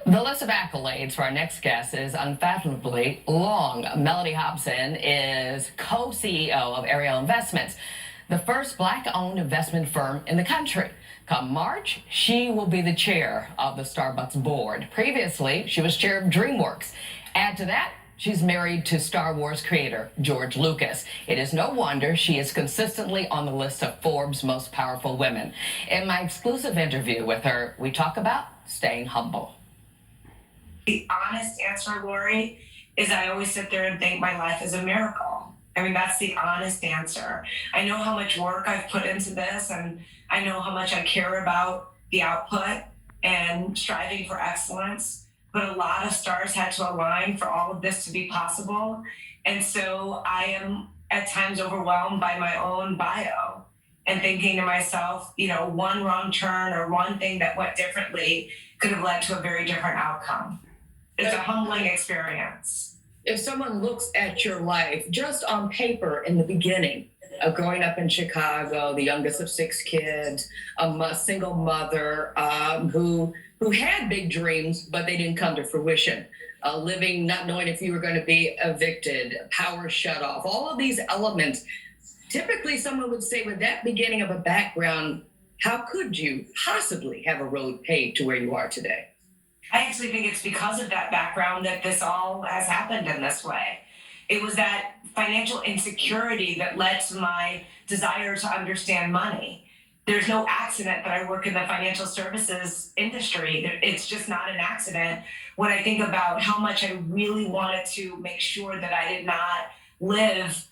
The list of accolades for our next guest is unfathomably long. Mellody Hobson is co-CEO of Ariel Investments, the first Black-owned investment firm in the country. Come March, she will be the chair of the Starbucks board. Previously, she was chair of DreamWorks. Add to that, she's married to Star Wars creator George Lucas. It is no wonder she is consistently on the list of Forbes' most powerful women. In my exclusive interview with her, we talk about staying humble. The honest answer, Lori, is I always sit there and think my life is a miracle. I mean, that's the honest answer. I know how much work I've put into this, and I know how much I care about the output and striving for excellence. But a lot of stars had to align for all of this to be possible. And so I am at times overwhelmed by my own bio and thinking to myself, one wrong turn or one thing that went differently could have led to a very different outcome. It's a humbling experience. If someone looks at your life just on paper in the beginning of growing up in Chicago, the youngest of 6 kids, a single mother who had big dreams, but they didn't come to fruition, living not knowing if you were going to be evicted, power shut off, all of these elements, typically someone would say with that beginning of a background, how could you possibly have a road paved to where you are today? I actually think it's because of that background that this all has happened in this way. It was that financial insecurity that led to my desire to understand money. There's no accident that I work in the financial services industry. It's just not an accident. When I think about how much I really wanted to make sure that I did not live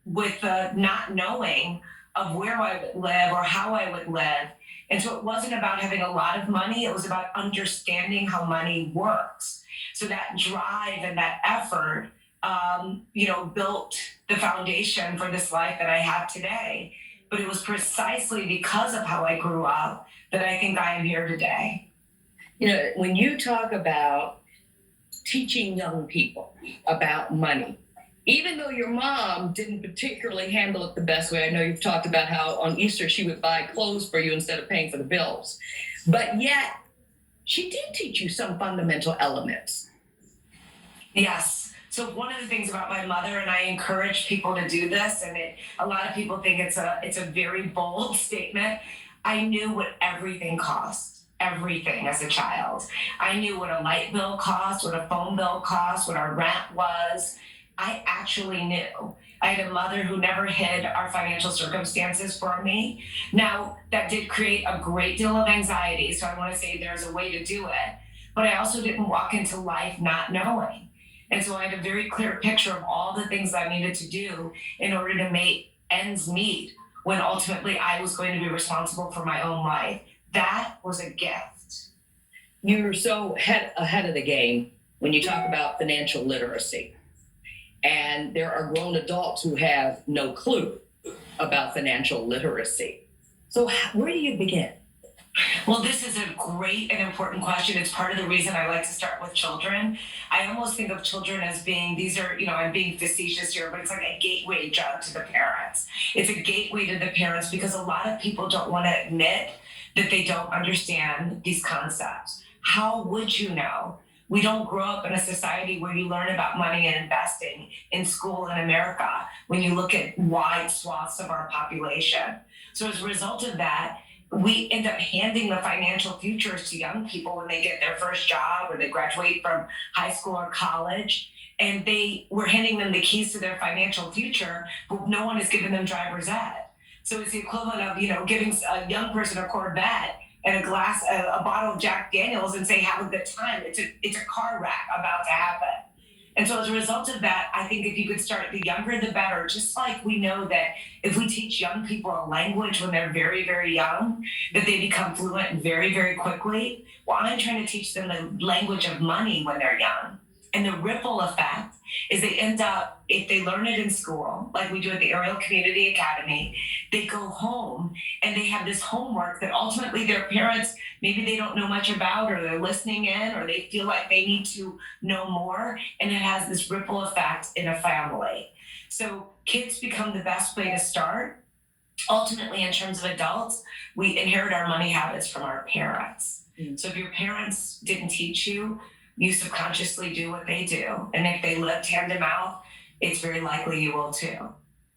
with the not knowing of where I would live or how I would live. And so it wasn't about having a lot of money, it was about understanding how money works. So that drive and that effort, built the foundation for this life that I have today. But it was precisely because of how I grew up that I think I am here today. When you talk about teaching young people about money, even though your mom didn't particularly handle it the best way, I know you've talked about how on Easter she would buy clothes for you instead of paying for the bills, but yet she did teach you some fundamental elements. Yes. So one of the things about my mother, and I encourage people to do this, and a lot of people think it's a very bold statement. I knew what everything cost. Everything as a child. I knew what a light bill cost, what a phone bill cost, what our rent was. I actually knew. I had a mother who never hid our financial circumstances for me. Now, that did create a great deal of anxiety, so I want to say there's a way to do it. But I also didn't walk into life not knowing. And so I had a very clear picture of all the things I needed to do in order to make ends meet when ultimately I was going to be responsible for my own life. That was a gift. You're so ahead of the game when you talk about financial literacy. And there are grown adults who have no clue about financial literacy. So where do you begin? Well, this is a great and important question. It's part of the reason I like to start with children. I almost think of children as being, I'm being facetious here, but it's like a gateway drug to the parents. It's a gateway to the parents because a lot of people don't want to admit that they don't understand these concepts. How would you know? We don't grow up in a society where you learn about money and investing in school in America when you look at wide swaths of our population. So as a result of that, we end up handing the financial futures to young people when they get their first job or they graduate from high school or college. And we're handing them the keys to their financial future, but no one is giving them driver's ed. So it's the equivalent of, giving a young person a Corvette and a bottle of Jack Daniels and say, have a good time. It's a car wreck about to happen. And so as a result of that, I think if you could start the younger, the better, just like we know that if we teach young people a language when they're very, very young, that they become fluent very, very quickly. Well, I'm trying to teach them the language of money when they're young. And the ripple effect is they end up, if they learn it in school, like we do at the Ariel Community Academy, they go home and they have this homework that ultimately their parents, maybe they don't know much about, or they're listening in, or they feel like they need to know more. And it has this ripple effect in a family. So kids become the best way to start. Ultimately, in terms of adults, we inherit our money habits from our parents. So if your parents didn't teach you, you subconsciously do what they do. And if they lived hand to mouth, it's very likely you will too.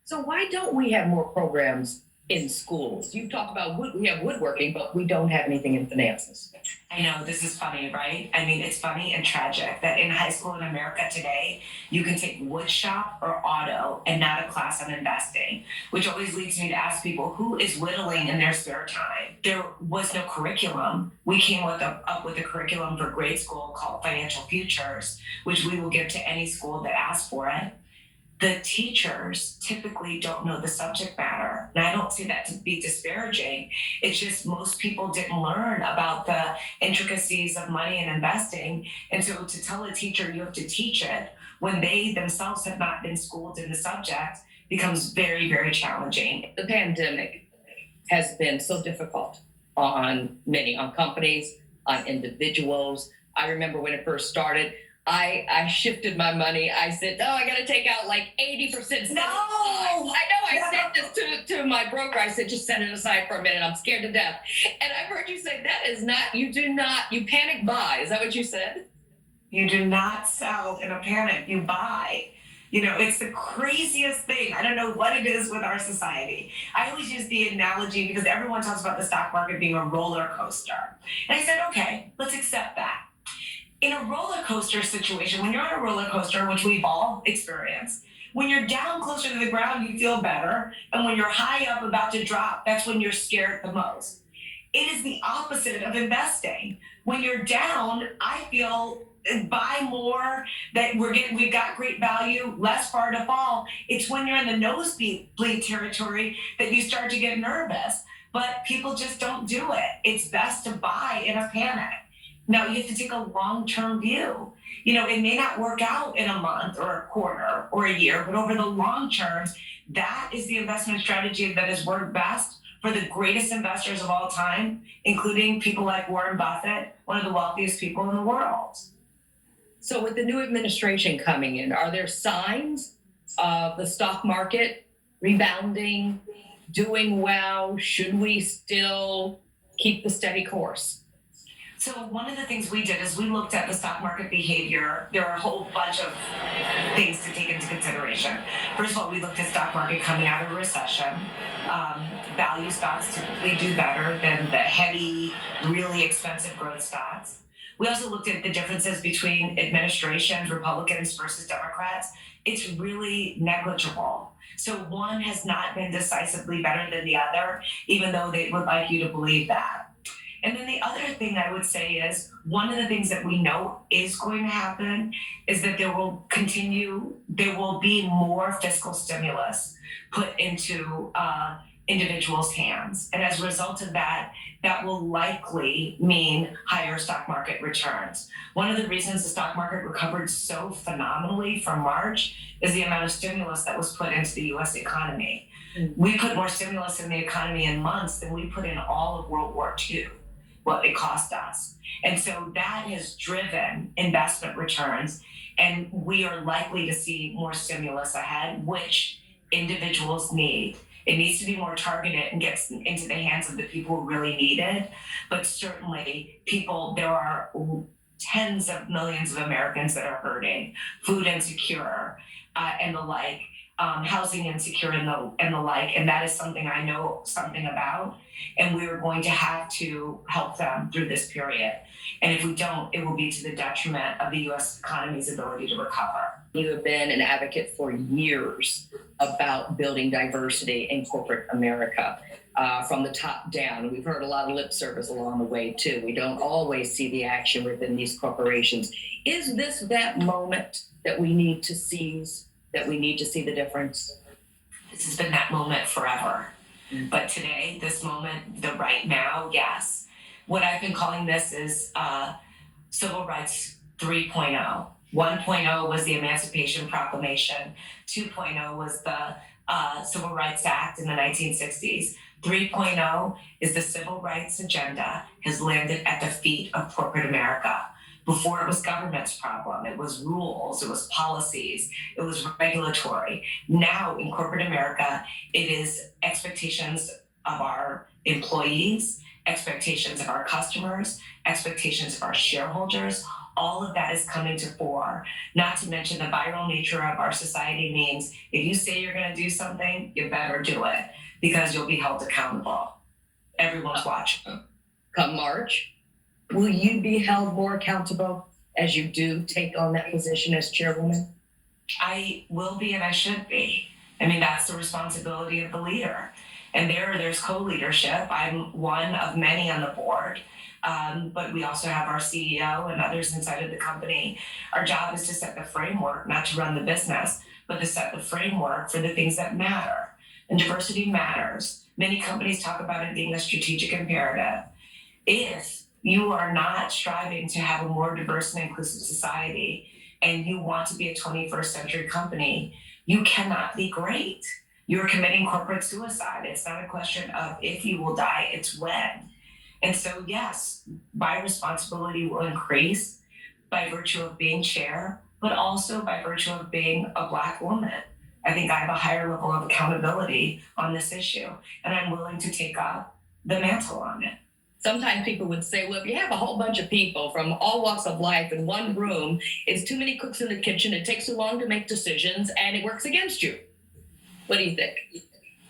So why don't we have more programs in schools? You talk about we have woodworking, but we don't have anything in finances. I know this is funny, right? I mean, it's funny and tragic that in high school in America today, you can take wood shop or auto and not a class on investing, which always leads me to ask people who is whittling in their spare time. There was no curriculum. We came up with a curriculum for grade school called Financial Futures, which we will give to any school that asks for it. The teachers typically don't know the subject matter. And I don't say that to be disparaging. It's just most people didn't learn about the intricacies of money and investing. And so to tell a teacher you have to teach it when they themselves have not been schooled in the subject becomes very, very challenging. The pandemic has been so difficult on companies, on individuals. I remember when it first started, I shifted my money. I said, no, I got to take out like 80%. No! I know. I said this to my broker. I said, just set it aside for a minute. I'm scared to death. And I've heard you say that is not, you panic buy. Is that what you said? You do not sell in a panic. You buy. You know, it's the craziest thing. I don't know what it is with our society. I always use the analogy because everyone talks about the stock market being a roller coaster. And I said, okay, let's accept that. In a roller coaster situation, when you're on a roller coaster, which we've all experienced, when you're down closer to the ground, you feel better. And when you're high up about to drop, that's when you're scared the most. It is the opposite of investing. When you're down, I feel buy more, that we've got great value, less far to fall. It's when you're in the nosebleed territory that you start to get nervous. But people just don't do it. It's best to buy in a panic. Now, you have to take a long-term view. You know, it may not work out in a month or a quarter or a year, but over the long term, that is the investment strategy that has worked best for the greatest investors of all time, including people like Warren Buffett, one of the wealthiest people in the world. So with the new administration coming in, are there signs of the stock market rebounding, doing well? Should we still keep the steady course? So one of the things we did is we looked at the stock market behavior. There are a whole bunch of things to take into consideration. First of all, we looked at stock market coming out of a recession. Value stocks typically do better than the heavy, really expensive growth stocks. We also looked at the differences between administrations, Republicans versus Democrats. It's really negligible. So one has not been decisively better than the other, even though they would like you to believe that. And then the other thing I would say is one of the things that we know is going to happen is that there will be more fiscal stimulus put into individuals' hands. And as a result of that, that will likely mean higher stock market returns. One of the reasons the stock market recovered so phenomenally from March is the amount of stimulus that was put into the US economy. We put more stimulus in the economy in months than we put in all of World War II. What it cost us. And so that has driven investment returns, and we are likely to see more stimulus ahead, which individuals need. It needs to be more targeted and gets into the hands of the people who really need it. But certainly there are tens of millions of Americans that are hurting, food insecure, and the like, housing insecure and the like, and that is something I know something about. And we are going to have to help them through this period. And if we don't, it will be to the detriment of the U.S. economy's ability to recover. You have been an advocate for years about building diversity in corporate America from the top down. We've heard a lot of lip service along the way, too. We don't always see the action within these corporations. Is this that moment that we need to seize, that we need to see the difference? This has been that moment forever. But today, this moment, the right now, yes. What I've been calling this is Civil Rights 3.0. 1.0 was the Emancipation Proclamation. 2.0 was the Civil Rights Act in the 1960s. 3.0 is the civil rights agenda has landed at the feet of corporate America. Before it was government's problem, it was rules, it was policies, it was regulatory. Now in corporate America, it is expectations of our employees expectations of our customers, expectations of our shareholders. All of that is coming to fore. Not to mention the viral nature of our society means if you say you're going to do something, you better do it because you'll be held accountable. Everyone's watching. Come March, will you be held more accountable as you do take on that position as chairwoman? I will be and I should be. I mean, that's the responsibility of the leader. And there's co-leadership. I'm one of many on the board. But we also have our CEO and others inside of the company. Our job is to set the framework, not to run the business, but to set the framework for the things that matter. And diversity matters. Many companies talk about it being a strategic imperative. If you are not striving to have a more diverse and inclusive society, and you want to be a 21st century company, you cannot be great. You're committing corporate suicide. It's not a question of if you will die, it's when. And so, yes, my responsibility will increase by virtue of being chair, but also by virtue of being a Black woman. I think I have a higher level of accountability on this issue, and I'm willing to take up the mantle on it. Sometimes people would say, well, if you have a whole bunch of people from all walks of life in one room, it's too many cooks in the kitchen, it takes too long to make decisions, and it works against you. What do you think?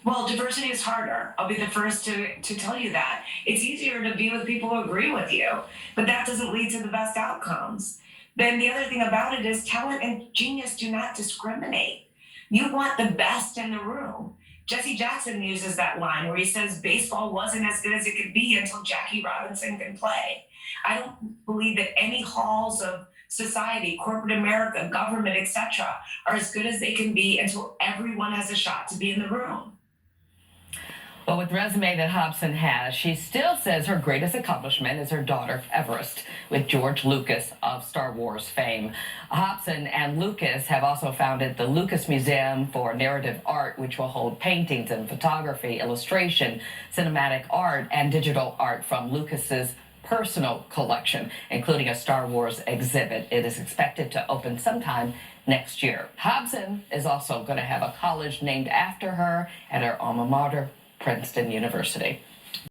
Well, diversity is harder. I'll be the first to tell you that. It's easier to be with people who agree with you, but that doesn't lead to the best outcomes. Then the other thing about it is talent and genius do not discriminate. You want the best in the room. Jesse Jackson uses that line where he says baseball wasn't as good as it could be until Jackie Robinson can play. I don't believe that any halls of society, corporate America, government, etc., are as good as they can be until everyone has a shot to be in the room. Well, with the resume that Hobson has, she still says her greatest accomplishment is her daughter, Everest, with George Lucas of Star Wars fame. Hobson and Lucas have also founded the Lucas Museum for Narrative Art, which will hold paintings and photography, illustration, cinematic art, and digital art from Lucas's personal collection, including a Star Wars exhibit. It is expected to open sometime next year. Hobson is also going to have a college named after her at her alma mater, Princeton University.